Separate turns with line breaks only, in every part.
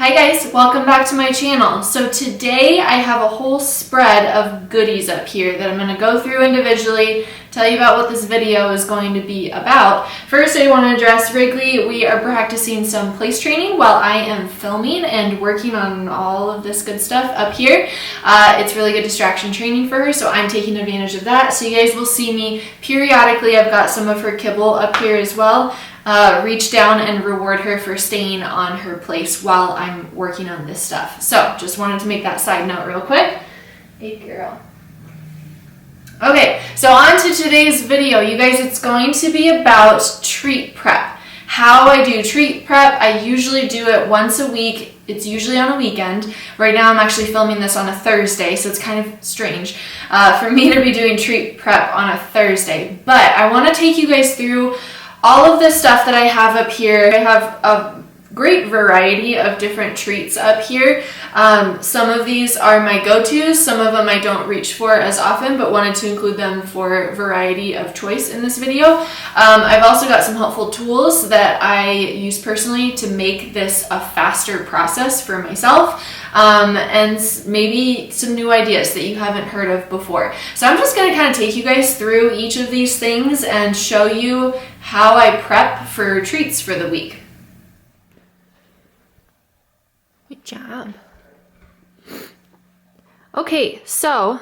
Hi guys, welcome back to my channel. So today I have a whole spread of goodies up here that I'm going to go through individually, tell you about what this video is going to be about. First, I want to address Wrigley. We are practicing some place training while I am filming and working on all of this good stuff up here. It's really good distraction training for her, so I'm taking advantage of that. So you guys will see me periodically. I've got some of her kibble up here as well. Reach down and reward her for staying on her place while I'm working on this stuff. So just wanted to make that side note real quick. Hey girl. Okay, so on to today's video. You guys, it's going to be about treat prep. How I do treat prep, I usually do it once a week. It's usually on a weekend. Right now I'm actually filming this on a Thursday, so it's kind of strange for me to be doing treat prep on a Thursday. But I want to take you guys through all of this stuff that I have up here. I have a great variety of different treats up here. Some of these are my go-tos. Some of them I don't reach for as often, but wanted to include them for variety of choice in this video. I've also got some helpful tools that I use personally to make this a faster process for myself. And maybe some new ideas that you haven't heard of before. So I'm just going to kind of take you guys through each of these things and show you how I prep for treats for the week. Good job. Okay, so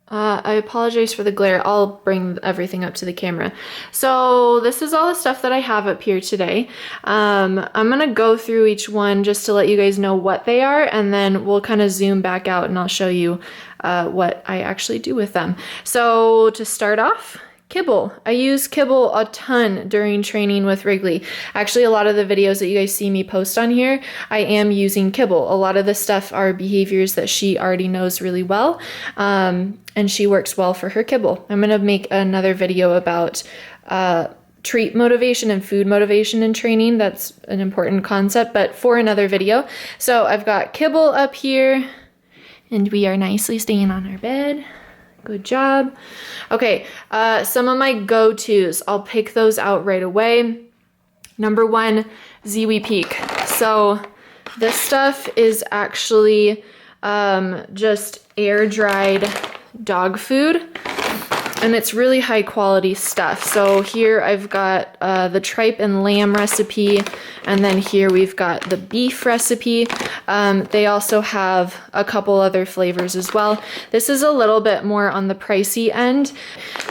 I apologize for the glare. I'll bring everything up to the camera. So this is all the stuff that I have up here today. I'm gonna go through each one just to let you guys know what they are, and then we'll kind of zoom back out and I'll show you what I actually do with them. So to start off, Kibble. I use Kibble a ton during training with Wrigley. Actually, a lot of the videos that you guys see me post on here, I am using Kibble. A lot of the stuff are behaviors that she already knows really well, and she works well for her Kibble. I'm gonna make another video about treat motivation and food motivation in training. That's an important concept, but for another video. So I've got Kibble up here, and we are nicely staying on our bed. Good job. Okay, some of my go-tos. I'll pick those out right away. Number one, Ziwi Peak. So this stuff is actually just air-dried dog food, and it's really high quality stuff. So here I've got the tripe and lamb recipe, and then here we've got the beef recipe. They also have a couple other flavors as well. This is a little bit more on the pricey end.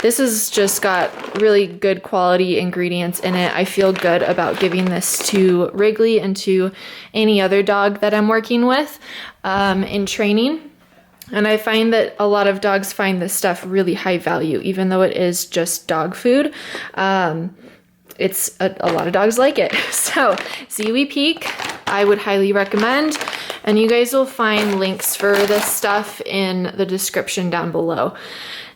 This has just got really good quality ingredients in it. I feel good about giving this to Wrigley and to any other dog that I'm working with in training. And I find that a lot of dogs find this stuff really high value, even though it is just dog food. It's a lot of dogs like it. So Ziwi Peak, I would highly recommend. And you guys will find links for this stuff in the description down below.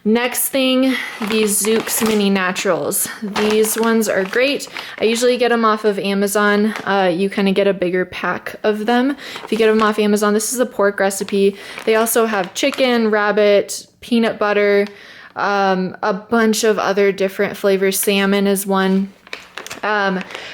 Next thing, these Zooks Mini Naturals. These ones are great. I usually get them off of Amazon. You kind of get a bigger pack of them if you get them off Amazon. This is a pork recipe. They also have chicken, rabbit, peanut butter, a bunch of other different flavors. Salmon is one.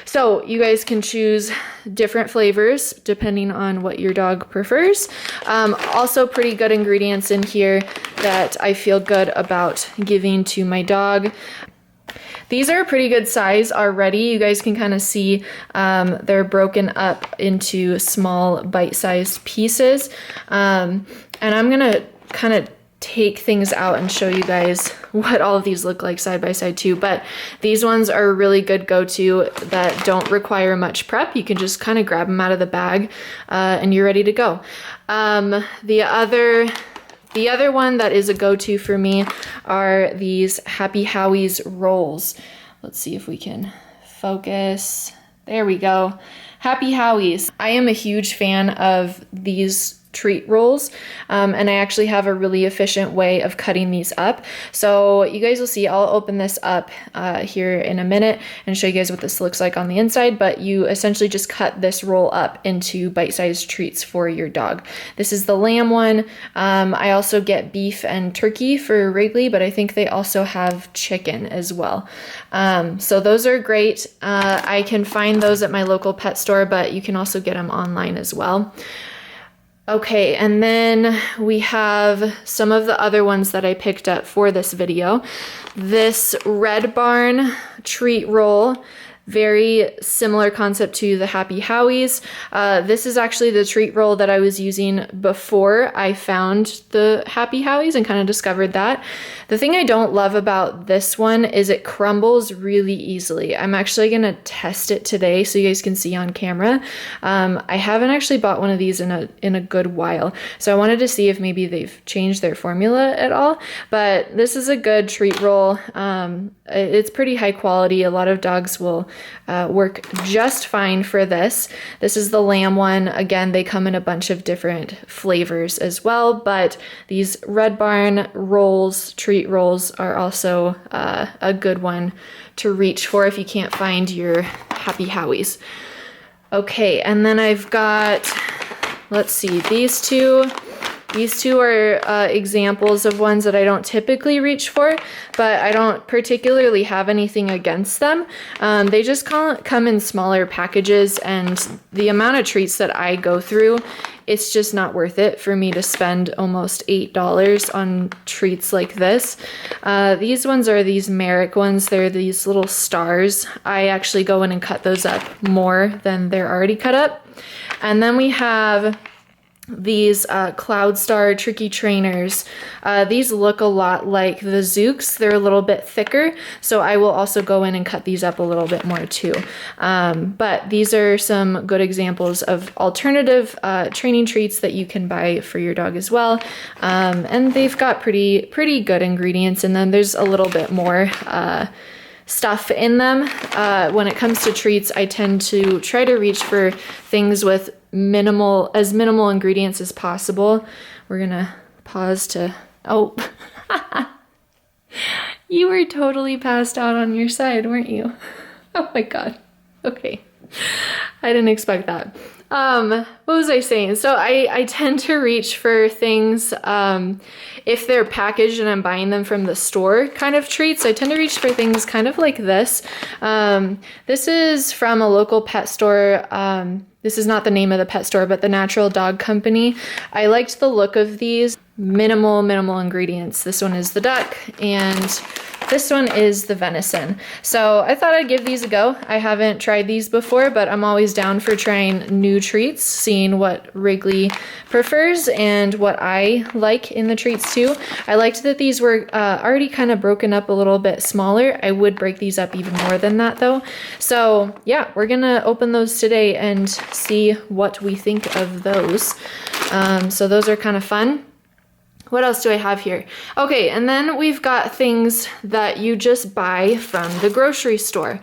So you guys can choose different flavors depending on what your dog prefers. Also pretty good ingredients in here that I feel good about giving to my dog. These are a pretty good size already. You guys can kind of see they're broken up into small bite-sized pieces. And I'm gonna kind of take things out and show you guys what all of these look like side by side too. But these ones are a really good go-to that don't require much prep. You can just kind of grab them out of the bag and you're ready to go. The other one that is a go-to for me are these Happy Howie's rolls. Let's see if we can focus. There we go. Happy Howie's. I am a huge fan of these treat rolls, and I actually have a really efficient way of cutting these up. So you guys will see, I'll open this up here in a minute and show you guys what this looks like on the inside, but you essentially just cut this roll up into bite-sized treats for your dog. This is the lamb one. I also get beef and turkey for Wrigley, but I think they also have chicken as well. So those are great. I can find those at my local pet store, but you can also get them online as well. Okay, and then we have some of the other ones that I picked up for this video. This Red Barn treat roll, very similar concept to the Happy Howies. This is actually the treat roll that I was using before I found the Happy Howies and kind of discovered that. The thing I don't love about this one is it crumbles really easily. I'm actually going to test it today so you guys can see on camera. I haven't actually bought one of these in a good while, so I wanted to see if maybe they've changed their formula at all. But this is a good treat roll. It's pretty high quality. A lot of dogs will work just fine for this. This is the lamb one. Again, they come in a bunch of different flavors as well, but these Red Barn rolls, treat rolls, are also a good one to reach for if you can't find your Happy Howies. Okay, and then I've got, let's see, these two. These two are examples of ones that I don't typically reach for, but I don't particularly have anything against them. They just come in smaller packages, and the amount of treats that I go through, it's just not worth it for me to spend almost $8 on treats like this. These ones are these Merrick ones. They're these little stars. I actually go in and cut those up more than they're already cut up. And then we have these Cloud Star Tricky Trainers. These look a lot like the Zooks. They're a little bit thicker, so I will also go in and cut these up a little bit more too. But these are some good examples of alternative training treats that you can buy for your dog as well. And they've got pretty good ingredients in them. There's a little bit more stuff in them. When it comes to treats, I tend to try to reach for things with minimal ingredients as possible. We're gonna pause to, oh, you were totally passed out on your side, weren't you? Oh my God. Okay. I didn't expect that. What was I saying? So I tend to reach for things, if they're packaged and I'm buying them from the store kind of treats, I tend to reach for things kind of like this. This is from a local pet store. This is not the name of the pet store, but the Natural Dog Company. I liked the look of these. Minimal ingredients. This one is the duck, and this one is the venison. So I thought I'd give these a go. I haven't tried these before, but I'm always down for trying new treats, seeing what Wrigley prefers and what I like in the treats too. I liked that these were already kind of broken up a little bit smaller. I would break these up even more than that though. So yeah, we're gonna open those today and see what we think of those. So those are kind of fun. What else do I have here? Okay, and then we've got things that you just buy from the grocery store.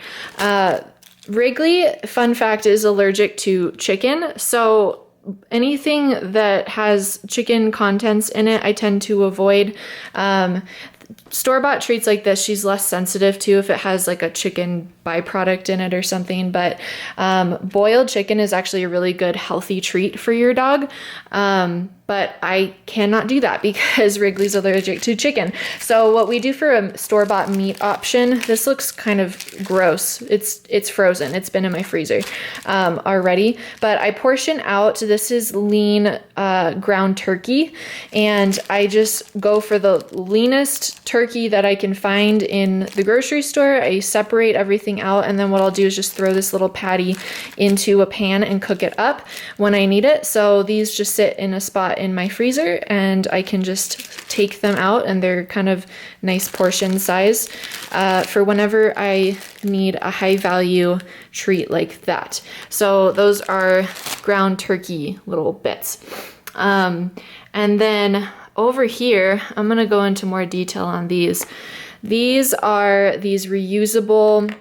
Wrigley, fun fact, is allergic to chicken, so anything that has chicken contents in it, I tend to avoid. Store-bought treats like this, she's less sensitive to if it has like a chicken byproduct in it or something, but boiled chicken is actually a really good healthy treat for your dog. But I cannot do that because Wrigley's allergic to chicken. So what we do for a store-bought meat option, this looks kind of gross. It's frozen. It's been in my freezer already, but I portion out. This is lean ground turkey, and I just go for the leanest turkey that I can find in the grocery store. I separate everything out, and then what I'll do is just throw this little patty into a pan and cook it up when I need it. So these just sit in a spot in my freezer, and I can just take them out, and they're kind of nice portion size for whenever I need a high value treat like that. So those are ground turkey little bits. And then over here, I'm gonna go into more detail on these. These are these reusable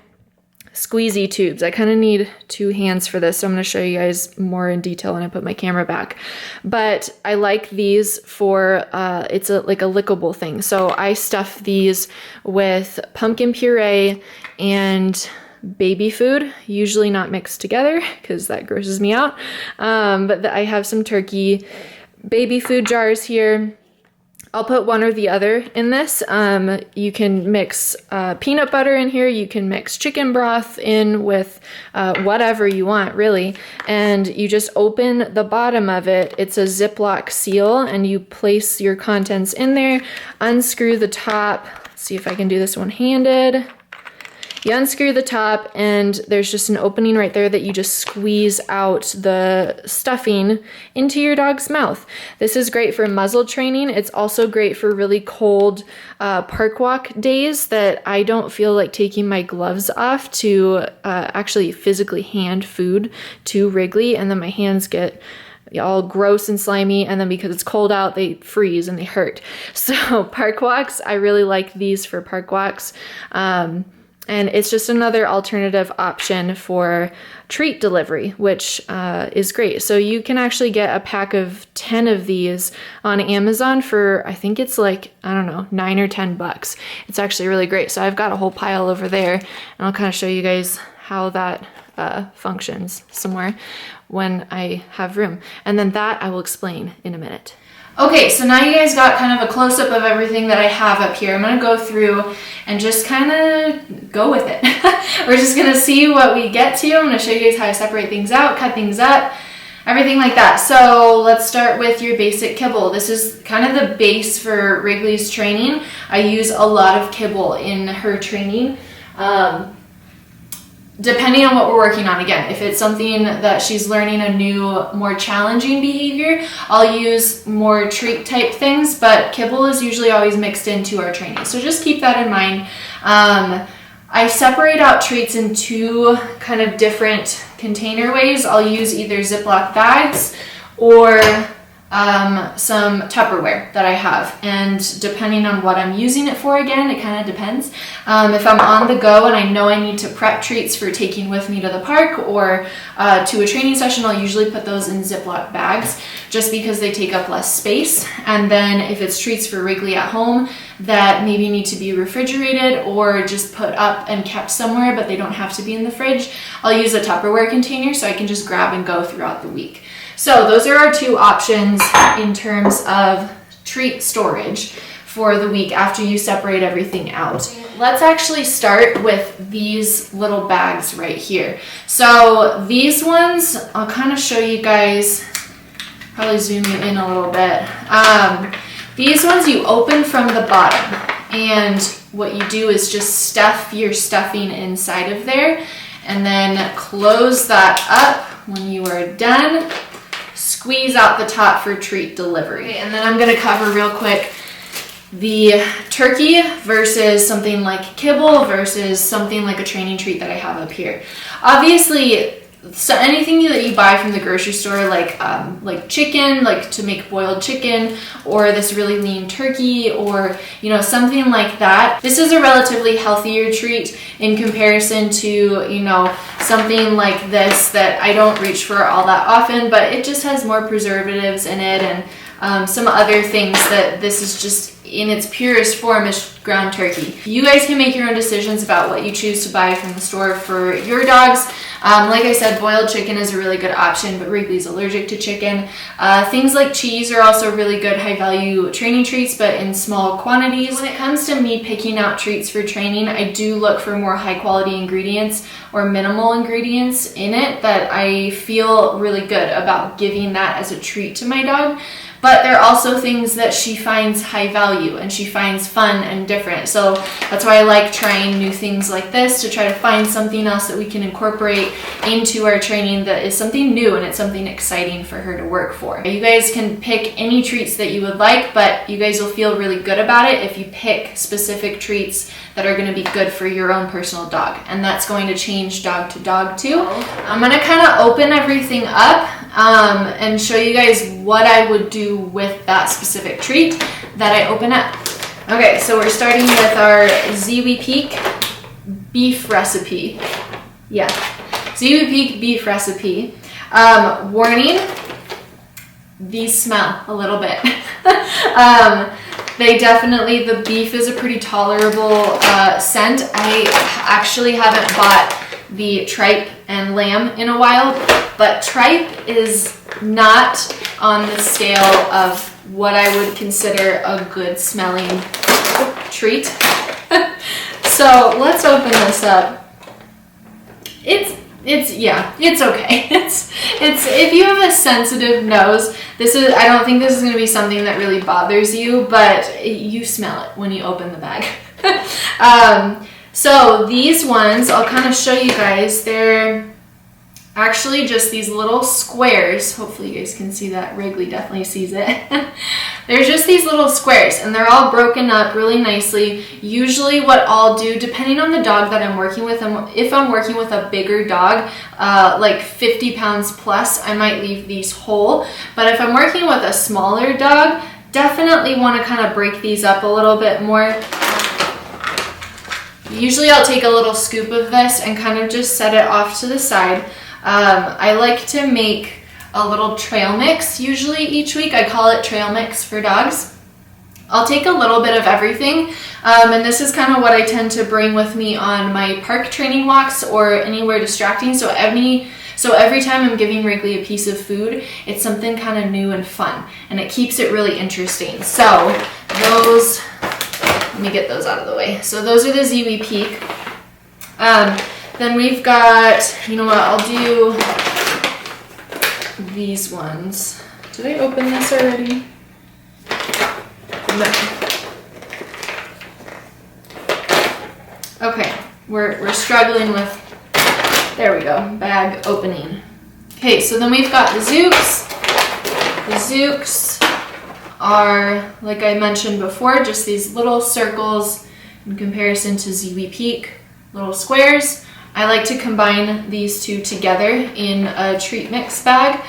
Squeezy tubes. I kind of need 2 hands for this, so I'm going to show you guys more in detail when I put my camera back. But I like these for, it's like a lickable thing. So I stuff these with pumpkin puree and baby food, usually not mixed together because that grosses me out. But I have some turkey baby food jars here. I'll put one or the other in this. You can mix peanut butter in here. You can mix chicken broth in with whatever you want, really. And you just open the bottom of it. It's a Ziploc seal, and you place your contents in there, unscrew the top. Let's see if I can do this one-handed. You unscrew the top, and there's just an opening right there that you just squeeze out the stuffing into your dog's mouth. This is great for muzzle training. It's also great for really cold park walk days that I don't feel like taking my gloves off to actually physically hand food to Wrigley, and then my hands get all gross and slimy, and then because it's cold out, they freeze and they hurt. So park walks, I really like these for park walks. And it's just another alternative option for treat delivery, which is great. So you can actually get a pack of 10 of these on Amazon for, I think it's like, I don't know, $9 or $10. It's actually really great. So I've got a whole pile over there, and I'll kind of show you guys how that functions somewhere when I have room. And then that I will explain in a minute. Okay, so now you guys got kind of a close-up of everything that I have up here. I'm gonna go through and just kind of go with it. We're just gonna see what we get to. I'm gonna show you guys how I separate things out, cut things up, everything like that. So let's start with your basic kibble. This is kind of the base for Wrigley's training. I use a lot of kibble in her training. Depending on what we're working on. Again, if it's something that she's learning a new, more challenging behavior, I'll use more treat type things, but kibble is usually always mixed into our training. So just keep that in mind. I separate out treats in 2 kind of different container ways. I'll use either Ziploc bags or some Tupperware that I have, and depending on what I'm using it for, again, it kind of depends. If I'm on the go and I know I need to prep treats for taking with me to the park or to a training session, I'll usually put those in Ziploc bags just because they take up less space. And then if it's treats for Wrigley at home that maybe need to be refrigerated or just put up and kept somewhere but they don't have to be in the fridge, I'll use a Tupperware container so I can just grab and go throughout the week. So those are our 2 options in terms of treat storage for the week after you separate everything out. Let's actually start with these little bags right here. So these ones, I'll kind of show you guys, probably zoom you in a little bit. These ones you open from the bottom, and what you do is just stuff your stuffing inside of there, and then close that up when you are done. Squeeze out the top for treat delivery. Okay, and then I'm gonna cover real quick the turkey versus something like kibble versus something like a training treat that I have up here. Obviously, so anything that you buy from the grocery store, like chicken, like to make boiled chicken, or this really lean turkey, or something like that. This is a relatively healthier treat in comparison to something like this that I don't reach for all that often, but it just has more preservatives in it and some other things that this is just in its purest form is ground turkey. You guys can make your own decisions about what you choose to buy from the store for your dogs. Like I said, boiled chicken is a really good option, but Wrigley's allergic to chicken. Things like cheese are also really good high value training treats, but in small quantities. When it comes to me picking out treats for training, I do look for more high quality ingredients or minimal ingredients in it that I feel really good about giving that as a treat to my dog. But there are also things that she finds high value and she finds fun and different. So that's why I like trying new things like this, to try to find something else that we can incorporate into our training that is something new and it's something exciting for her to work for. You guys can pick any treats that you would like, but you guys will feel really good about it if you pick specific treats that are going to be good for your own personal dog. And that's going to change dog to dog too. I'm going to kind of open everything up and show you guys what I would do with that specific treat that I open up. Okay, so we're starting with our Ziwi Peak beef recipe. Yeah. ZUP beef recipe. Warning, these smell a little bit. They definitely, the beef is a pretty tolerable scent. I actually haven't bought the tripe and lamb in a while, but tripe is not on the scale of what I would consider a good smelling treat. So let's open this up. It's okay. It's if you have a sensitive nose, I don't think this is going to be something that really bothers you, but you smell it when you open the bag. So these ones, I'll kind of show you guys. They're actually just these little squares. Hopefully you guys can see that. Wrigley definitely sees it. They're just these little squares, and they're all broken up really nicely. Usually what I'll do, depending on the dog that I'm working with, if I'm working with a bigger dog, like 50 pounds plus, I might leave these whole. But if I'm working with a smaller dog, definitely want to kind of break these up a little bit more. Usually I'll take a little scoop of this and kind of just set it off to the side. I like to make a little trail mix usually each week. I call it trail mix for dogs. I'll take a little bit of everything, and this is kind of what I tend to bring with me on my park training walks or anywhere distracting. So every time I'm giving Wrigley a piece of food, it's something kind of new and fun, and it keeps it really interesting. So those, let me get those out of the way. So those are the Ziwi Peak. Then we've got, you know what, I'll do these ones. Did I open this already? No. Okay, we're struggling with, there we go, bag opening. Okay, so then we've got the Zooks. The Zooks are, like I mentioned before, just these little circles in comparison to Ziwi Peak, little squares. I like to combine these two together in a treat mix bag.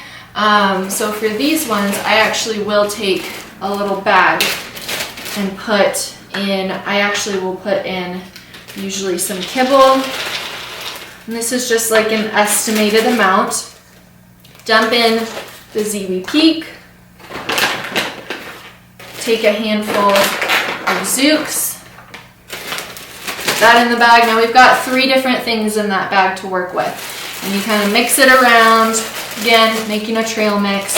So for these ones, I actually will take a little bag and put in, I actually will put in usually some kibble. And this is just like an estimated amount. Dump in the Ziwi Peak. Take a handful of Zooks. That in the bag. Now we've got 3 different things in that bag to work with. And you kind of mix it around, again, making a trail mix.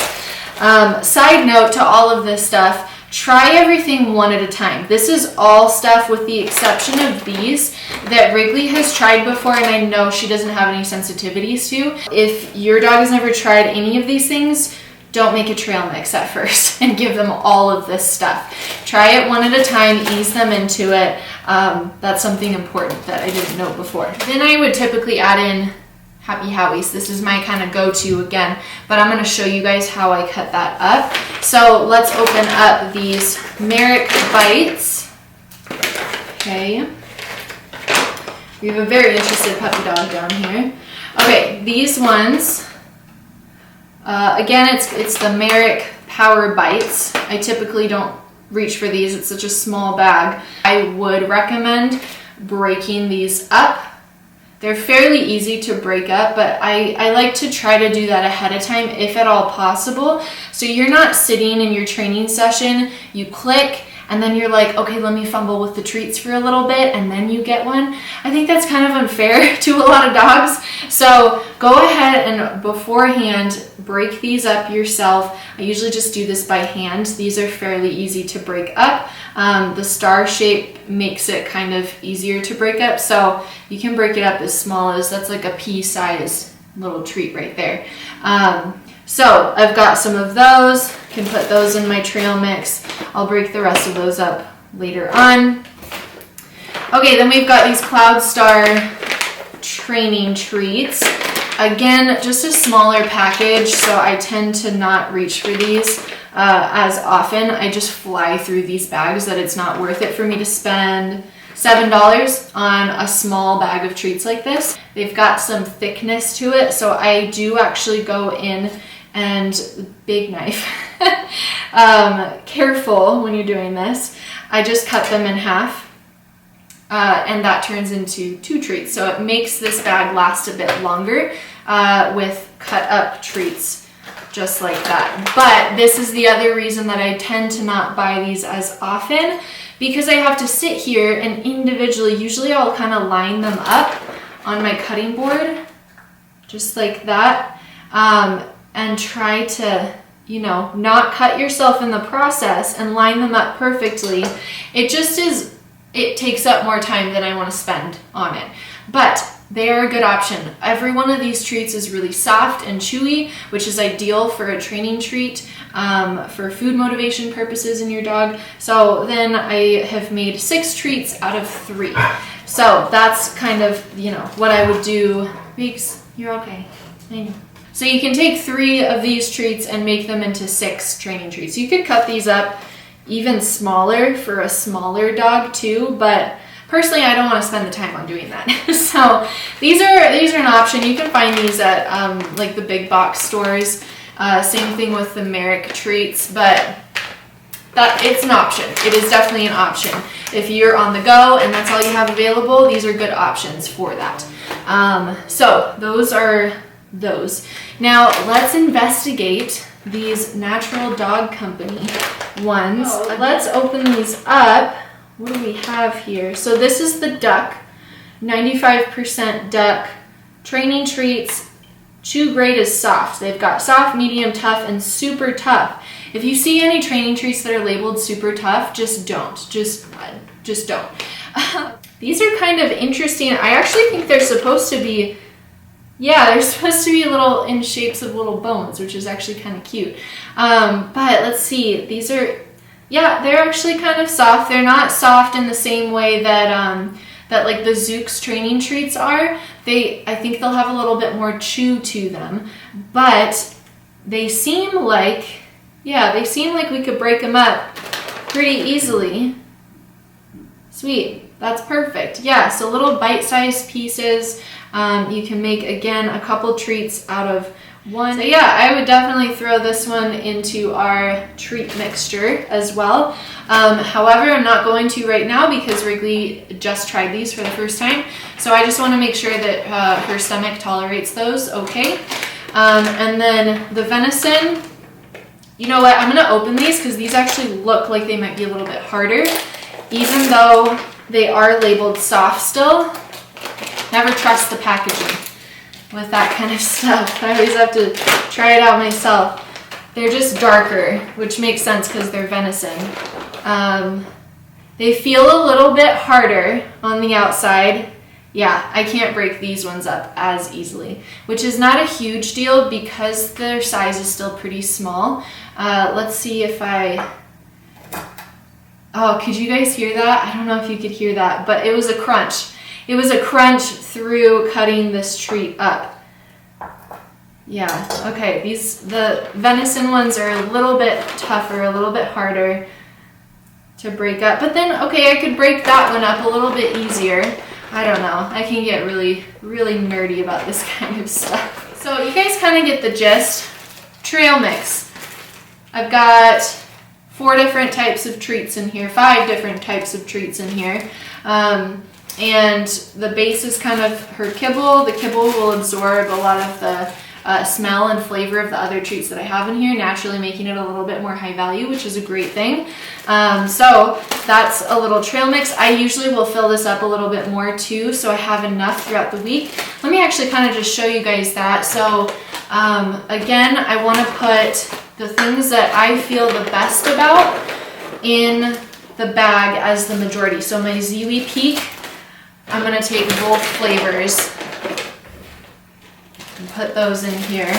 Side note to all of this stuff, try everything one at a time. This is all stuff with the exception of these that Wrigley has tried before, and I know she doesn't have any sensitivities to. If your dog has never tried any of these things, don't make a trail mix at first and give them all of this stuff. Try it one at a time, ease them into it. That's something important that I didn't know before. Then I would typically add in Happy Howies. This is my kind of go-to again, but I'm going to show you guys how I cut that up. So let's open up these Merrick Bites. Okay. We have a very interested puppy dog down here. Okay, these ones, again, it's the Merrick Power Bites. I typically don't reach for these. It's such a small bag. I would recommend breaking these up. They're fairly easy to break up, but I like to try to do that ahead of time if at all possible. So you're not sitting in your training session, you click, and then you're like, okay, let me fumble with the treats for a little bit, and then you get one. I think that's kind of unfair to a lot of dogs. So go ahead and beforehand break these up yourself. I usually just do this by hand. These are fairly easy to break up. The star shape makes it kind of easier to break up, so you can break it up as small as, that's like a pea-sized little treat right there. So I've got some of those, can put those in my trail mix. I'll break the rest of those up later on. Okay, then we've got these Cloud Star training treats. Again, just a smaller package, so I tend to not reach for these as often. I just fly through these bags that it's not worth it for me to spend $7 on a small bag of treats like this. They've got some thickness to it, so I do actually go in and big knife. Careful when you're doing this. I just cut them in half and that turns into 2 treats. So it makes this bag last a bit longer with cut up treats just like that. But this is the other reason that I tend to not buy these as often, because I have to sit here and individually, usually I'll kind of line them up on my cutting board just like that, and try to, you know, not cut yourself in the process and line them up perfectly. It takes up more time than I want to spend on it. But they are a good option. Every one of these treats is really soft and chewy, which is ideal for a training treat, for food motivation purposes in your dog. So then I have made 6 treats out of 3. So that's kind of, you know, what I would do. Weeks, you're okay. I know. So you can take 3 of these treats and make them into 6 training treats. You could cut these up even smaller for a smaller dog too, but personally, I don't want to spend the time on doing that. So these are an option. You can find these at like the big box stores. Same thing with the Merrick treats, but it's an option. It is definitely an option. If you're on the go and that's all you have available, these are good options for that. So those are those. Now let's investigate these Natural Dog Company ones. Let's open these up. What do we have here? So this is the duck, 95% duck, training treats. Chew grade is soft. They've got soft, medium, tough, and super tough. If you see any training treats that are labeled super tough, just don't. Just don't. These are kind of interesting. I actually think they're supposed to be, yeah, they're supposed to be little in shapes of little bones, which is actually kind of cute. But let's see. These are, yeah, they're actually kind of soft. They're not soft in the same way that that like the Zooks training treats are. I think they'll have a little bit more chew to them, but they seem like, yeah, they seem like we could break them up pretty easily. Sweet, that's perfect. Yeah, so little bite-sized pieces. You can make, again, a couple treats out of one. So yeah, I would definitely throw this one into our treat mixture as well. However, I'm not going to right now because Wrigley just tried these for the first time. So I just want to make sure that her stomach tolerates those okay. And then the venison, you know what, I'm going to open these because these actually look like they might be a little bit harder. Even though they are labeled soft still, never trust the packaging with that kind of stuff. I always have to try it out myself. They're just darker, which makes sense because they're venison. They feel a little bit harder on the outside. Yeah, I can't break these ones up as easily, which is not a huge deal because their size is still pretty small. Let's see if oh, could you guys hear that? I don't know if you could hear that, but it was a crunch. It was a crunch through cutting this treat up. Yeah, okay, the venison ones are a little bit tougher, a little bit harder to break up. But then, okay, I could break that one up a little bit easier. I don't know. I can get really, really nerdy about this kind of stuff. So you guys kind of get the gist. Trail mix. I've got 4 different types of treats in here, 5 different types of treats in here. And the base is kind of her kibble. The kibble will absorb a lot of the smell and flavor of the other treats that I have in here, naturally making it a little bit more high value, which is a great thing. So that's a little trail mix. I usually will fill this up a little bit more too, so I have enough throughout the week. Let me actually kind of just show you guys that. So again, I want to put the things that I feel the best about in the bag as the majority. So my Ziwi Peak, I'm going to take both flavors and put those in here.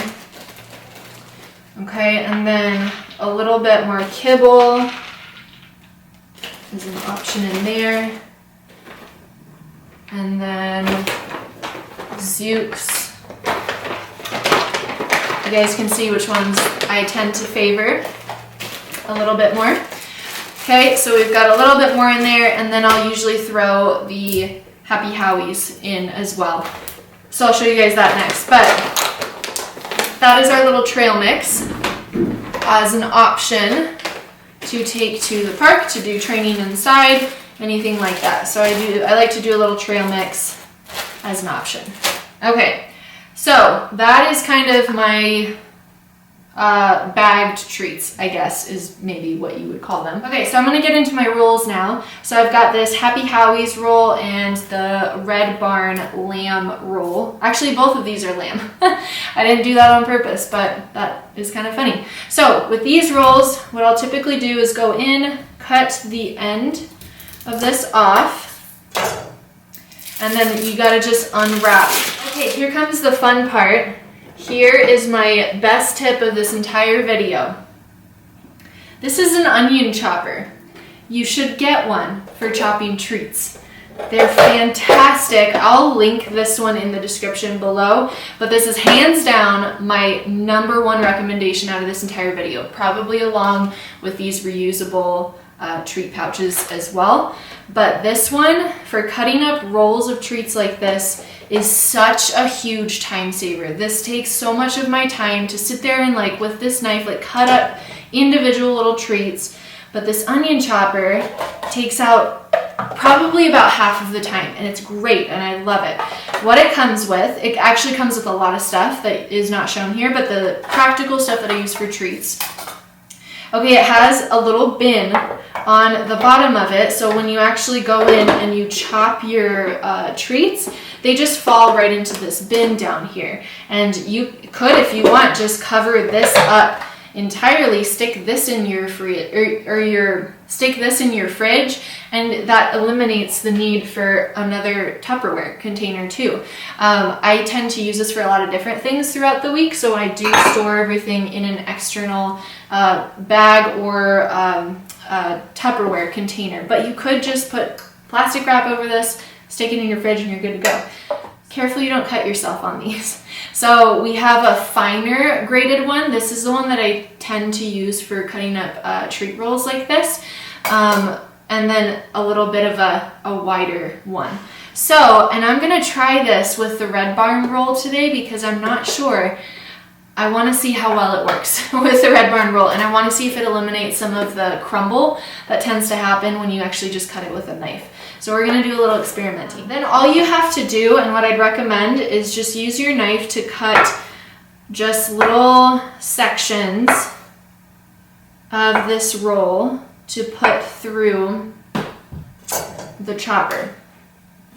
Okay, and then a little bit more kibble is an option in there. And then Zooks. You guys can see which ones I tend to favor a little bit more. Okay, so we've got a little bit more in there, and then I'll usually throw the Happy Howies in as well. So I'll show you guys that next. But that is our little trail mix as an option to take to the park to do training inside. anything like that. So I like to do a little trail mix as an option. Okay, so that is kind of my bagged treats, I guess, is maybe what you would call them. Okay, so I'm gonna get into my rolls now. So I've got this Happy Howie's roll and the Red Barn lamb roll. Actually, both of these are lamb. I didn't do that on purpose, but that is kind of funny. So with these rolls, what I'll typically do is go in, cut the end of this off, and then you gotta just unwrap. Okay, here comes the fun part. Here is my best tip of this entire video. This is an onion chopper. You should get one for chopping treats. They're fantastic. I'll link this one in the description below, but this is hands down my #1 recommendation out of this entire video, probably along with these reusable treat pouches as well. But this one, for cutting up rolls of treats like this, is such a huge time saver. This takes so much of my time to sit there and like with this knife, like cut up individual little treats. But this onion chopper takes out probably about half of the time, and it's great and I love it. What it comes with, it actually comes with a lot of stuff that is not shown here, but the practical stuff that I use for treats. Okay, it has a little bin on the bottom of it, so when you actually go in and you chop your treats, they just fall right into this bin down here. And you could, if you want, just cover this up entirely, stick this in your stick this in your fridge, and that eliminates the need for another Tupperware container too. I tend to use this for a lot of different things throughout the week, so I do store everything in an external bag or Tupperware container, but you could just put plastic wrap over this, stick it in your fridge, and you're good to go. Careful you don't cut yourself on these. So we have a finer graded one. This is the one that I tend to use for cutting up treat rolls like this. And then a little bit of a wider one. So, and I'm gonna try this with the Red Barn roll today because I'm not sure. I wanna see how well it works with the Red Barn roll, and I wanna see if it eliminates some of the crumble that tends to happen when you actually just cut it with a knife. So we're gonna do a little experimenting. Then all you have to do, and what I'd recommend, is just use your knife to cut just little sections of this roll to put through the chopper.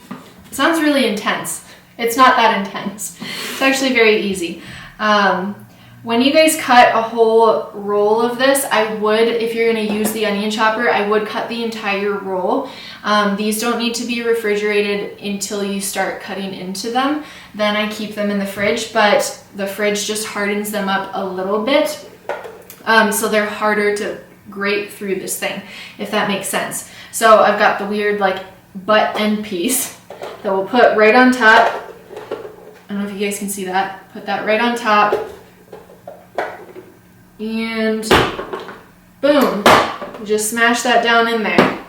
It sounds really intense. It's not that intense. It's actually very easy. When you guys cut a whole roll of this, I would, if you're gonna use the onion chopper, I would cut the entire roll. These don't need to be refrigerated until you start cutting into them. Then I keep them in the fridge, but the fridge just hardens them up a little bit. So they're harder to grate through this thing, if that makes sense. So I've got the weird like butt end piece that we'll put right on top. I don't know if you guys can see that. Put that right on top. And boom, just smash that down in there.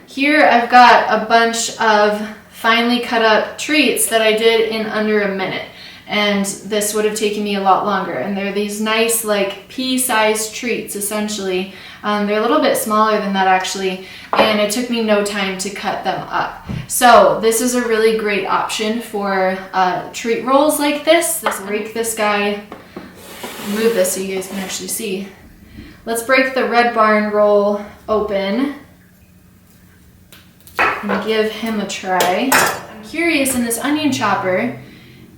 Here I've got a bunch of finely cut up treats that I did in under a minute, and this would have taken me a lot longer. And they're these nice like pea-sized treats essentially. They're a little bit smaller than that actually, and it took me no time to cut them up. So this is a really great option for treat rolls like this. Let's break this guy. Move this so you guys can actually see. Let's break the Red Barn roll open and give him a try. I'm curious in this onion chopper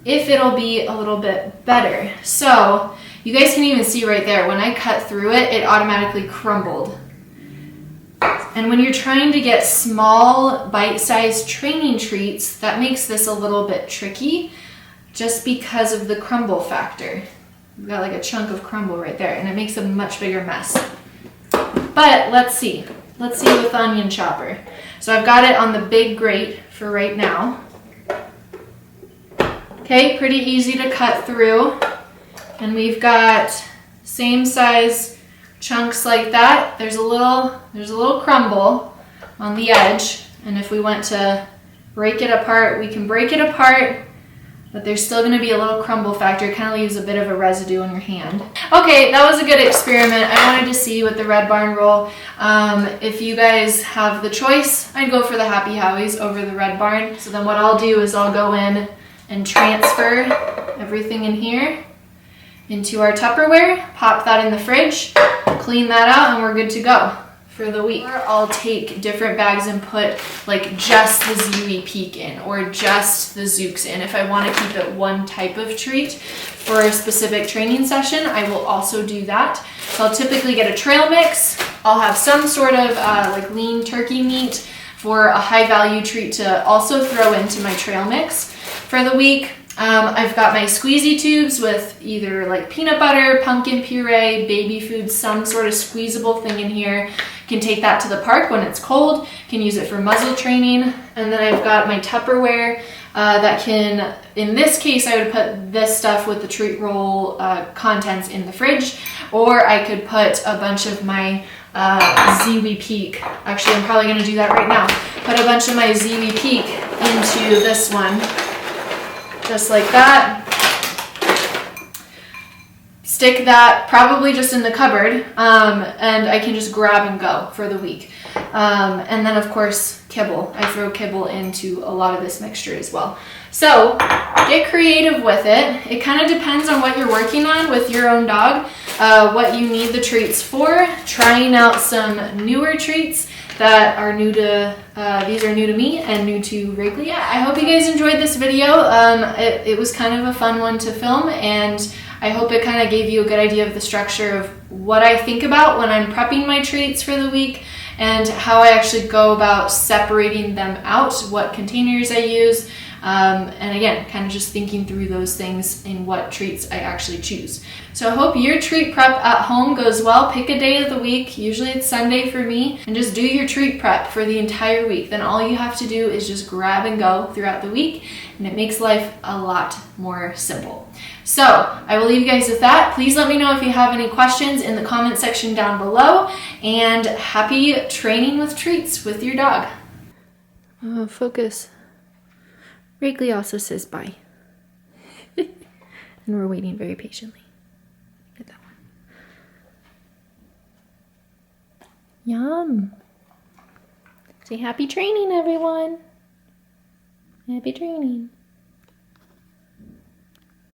if it'll be a little bit better. So you guys can even see right there, when I cut through it, it automatically crumbled. And when you're trying to get small bite-sized training treats, that makes this a little bit tricky just because of the crumble factor. We've got like a chunk of crumble right there, and it makes a much bigger mess. But let's see. Let's see with the onion chopper. So I've got it on the big grate for right now. Okay, pretty easy to cut through. And we've got same size chunks like that. There's a little crumble on the edge, and if we want to break it apart, we can break it apart but there's still gonna be a little crumble factor. It kind of leaves a bit of a residue on your hand. Okay, that was a good experiment. I wanted to see with the Red Barn roll. If you guys have the choice, I'd go for the Happy Howies over the Red Barn. So then what I'll do is I'll go in and transfer everything in here into our Tupperware, pop that in the fridge, clean that out, and we're good to go for the week. Or I'll take different bags and put like just the Ziwi Peak in or just the Zooks in. If I want to keep it one type of treat for a specific training session, I will also do that. So I'll typically get a trail mix. I'll have some sort of like lean turkey meat for a high value treat to also throw into my trail mix for the week. I've got my squeezy tubes with either like peanut butter, pumpkin puree, baby food, some sort of squeezable thing in here. Can take that to the park when it's cold, can use it for muzzle training. And then I've got my Tupperware that can, in this case, I would put this stuff with the treat roll contents in the fridge, or I could put a bunch of my Ziwi Peak. Actually, I'm probably gonna do that right now. Put a bunch of my Ziwi Peak into this one, just like that. Stick that probably just in the cupboard, and I can just grab and go for the week. And then of course, Kibble. I throw Kibble into a lot of this mixture as well. So get creative with it. It kind of depends on what you're working on with your own dog, what you need the treats for. Trying out some newer treats that are new to, these are new to me and new to Wrigley. Yeah, I hope you guys enjoyed this video. It was kind of a fun one to film, and I hope it kind of gave you a good idea of the structure of what I think about when I'm prepping my treats for the week and how I actually go about separating them out, what containers I use, and again, kind of just thinking through those things in what treats I actually choose. So I hope your treat prep at home goes well. Pick a day of the week, usually it's Sunday for me, and just do your treat prep for the entire week. Then all you have to do is just grab and go throughout the week, and it makes life a lot more simple. So I will leave you guys with that. Please let me know if you have any questions in the comment section down below, and happy training with treats with your dog. Focus. Wrigley also says bye. And we're waiting very patiently. Get that one. Yum. Say happy training, everyone. Happy training.